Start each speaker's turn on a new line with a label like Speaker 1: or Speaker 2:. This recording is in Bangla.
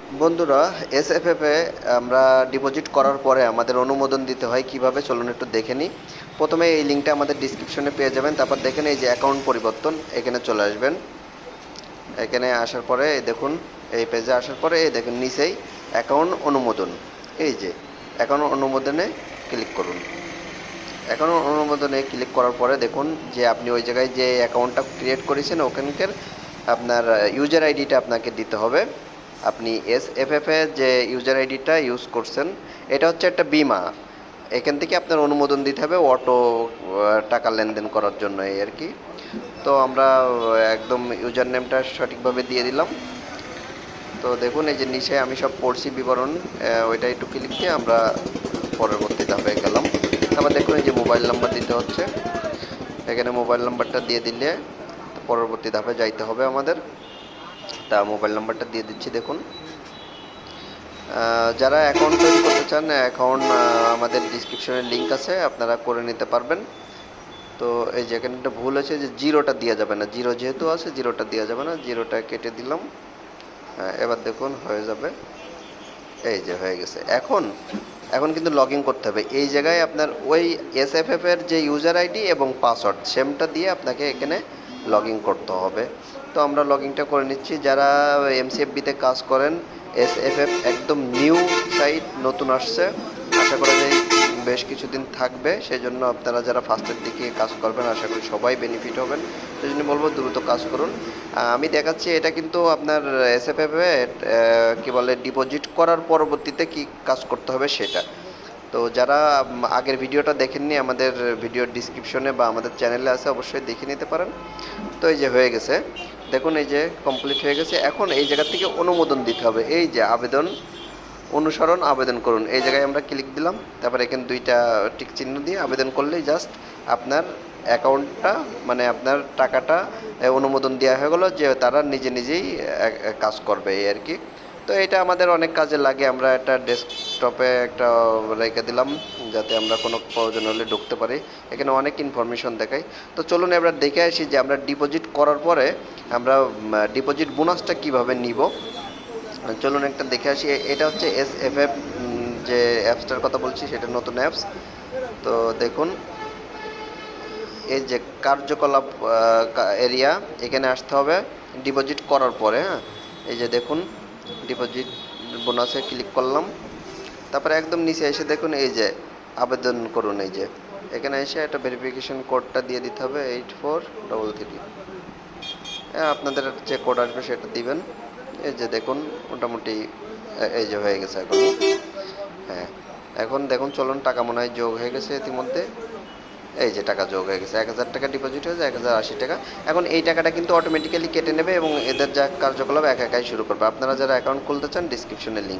Speaker 1: বন্ধুরা, এসএফএফ এ আমরা ডিপোজিট করার পরে আমাদের অনুমোদন দিতে হয় কিভাবে, চলুন একটু দেখে নিই। প্রথমে এই লিঙ্কটা আমাদের ডিসক্রিপশনে পেয়ে যাবেন। তারপর দেখেন এই যে অ্যাকাউন্ট পরিবর্তন, এখানে চলে আসবেন। এখানে আসার পরে দেখুন, এই পেজে আসার পরে এই দেখুন নিচেই অ্যাকাউন্ট অনুমোদন, এই যে অ্যাকাউন্ট অনুমোদনে ক্লিক করুন। অ্যাকাউন্ট অনুমোদনে ক্লিক করার পরে দেখুন যে আপনি ওই জায়গায় যে অ্যাকাউন্টটা ক্রিয়েট করেছেন ওখানকার আপনার ইউজার আইডিটা আপনাকে দিতে হবে। আপনি এসএফএফ এ যে ইউজার আইডিটা ইউজ করছেন এটা হচ্ছে একটা বিমা, এখান থেকে আপনার অনুমোদন দিতে হবে অটো টাকা লেনদেন করার জন্য, এই আর কি। তো আমরা একদম ইউজার নেমটা সঠিকভাবে দিয়ে দিলাম। তো দেখুন এই যে নিচে আমি সব পড়ছি বিবরণ, ওইটা একটু ক্লিক দিয়ে আমরা পরবর্তী ধাপে গেলাম। তারপর দেখুন এই যে মোবাইল নাম্বার দিতে হচ্ছে, এখানে মোবাইল নাম্বারটা দিয়ে দিলে পরবর্তী ধাপে যাইতে হবে আমাদের। তা মোবাইল নাম্বারটা দিয়ে দিচ্ছি। দেখুন যারা অ্যাকাউন্ট তৈরি করতে চান, অ্যাকাউন্ট আমাদের ডিসক্রিপশনে লিঙ্ক আছে, আপনারা করে নিতে পারবেন। তো এই যে এখানে একটা ভুল আছে যে জিরোটা দেওয়া যাবে না, জিরো যেহেতু আছে জিরোটা দেওয়া যাবে না, জিরোটা কেটে দিলাম। এবার দেখুন হয়ে যাবে, এই যে হয়ে গেছে। এখন এখন কিন্তু লগ ইন করতে হবে এই জায়গায় আপনার ওই এসএফএফ এর যে ইউজার আইডি এবং পাসওয়ার্ড সেমটা দিয়ে আপনাকে এখানে লগ ইন করতে হবে। তো আমরা লগ ইনটা করে নিচ্ছি। যারা এমসিএফবিতে কাজ করেন, এসএফএফ একদম নিউ সাইট, নতুন আসছে, আশা করা যায় বেশ কিছুদিন থাকবে। সেই জন্য আপনারা যারা ফার্স্টের দিকে কাজ করবেন আশা করি সবাই বেনিফিট হবেন। সেই জন্য বলবো দ্রুত কাজ করুন। আমি দেখাচ্ছি এটা কিন্তু আপনার এসএফএফ এ কী বলে ডিপোজিট করার পরবর্তীতে কি কাজ করতে হবে সেটা। তো যারা আগের ভিডিওটা দেখেননি আমাদের ভিডিওর ডিসক্রিপশনে বা আমাদের চ্যানেলে আছে, অবশ্যই দেখে নিতে পারেন। তো এই যে হয়ে গেছে, দেখুন এই যে কমপ্লিট হয়ে গেছে। এখন এই জায়গা থেকে অনুমোদন দিতে হবে, এই যে আবেদন অনুসরণ আবেদন করুন, এই জায়গায় আমরা ক্লিক দিলাম। তারপর এখানে দুইটা টিক চিহ্ন দিয়ে আবেদন করলেই জাস্ট আপনার অ্যাকাউন্টটা মানে আপনার টাকাটা অনুমোদন দেওয়া হয়ে গেলো, যে তারা নিজে নিজেই কাজ করবে, এই আর কি। তো এটা আমাদের অনেক কাজে লাগে, আমরা একটা ডেস্কটপে একটা রেখে দিলাম যাতে আমরা কোনো প্রয়োজন হলে ঢুকতে পারি। এখানে অনেক ইনফরমেশন দেখায়। তো চলুন এবার দেখে আসি যে আমরা ডিপোজিট করার পরে আমরা ডিপোজিট বোনাসটা কিভাবে নিব। চলুন একটা দেখে আসি। এটা হচ্ছে এসএফএফ যে অ্যাপসটার কথা বলছি সেটা নতুন অ্যাপস। তো দেখুন এই যে কার্যকলাপ এরিয়া, এখানে আসতে হবে ডিপোজিট করার পরে। হ্যাঁ, এই যে দেখুন ডিপোজিট বোনাসে ক্লিক করলাম। তারপরে একদম নিচে এসে দেখুন এই যে আবেদন করুন, এই যে এখানে এসে একটা ভেরিফিকেশন কোডটা দিয়ে দিতে হবে 8433। হ্যাঁ, আপনাদের যে কোড আসবে সেটা দিবেন। এই যে দেখুন মোটামুটি এই যে হয়ে গেছে এখন। হ্যাঁ, এখন দেখুন চলুন টাকা মনে হয় যোগ হয়ে গেছে ইতিমধ্যে। এই যে টাকা যোগ হয়ে গেছে, 1000 টাকা ডিপোজিট হয়েছে, 1080 টাকা। এখন এই টাকাটা কিন্তু অটোমেটিক্যালি কেটে নেবে এবং এদের যা কার্যকলাপ একা একাই শুরু করবে। আপনারা যারা অ্যাকাউন্ট খুলতে চান ডিসক্রিপশনে লিঙ্ক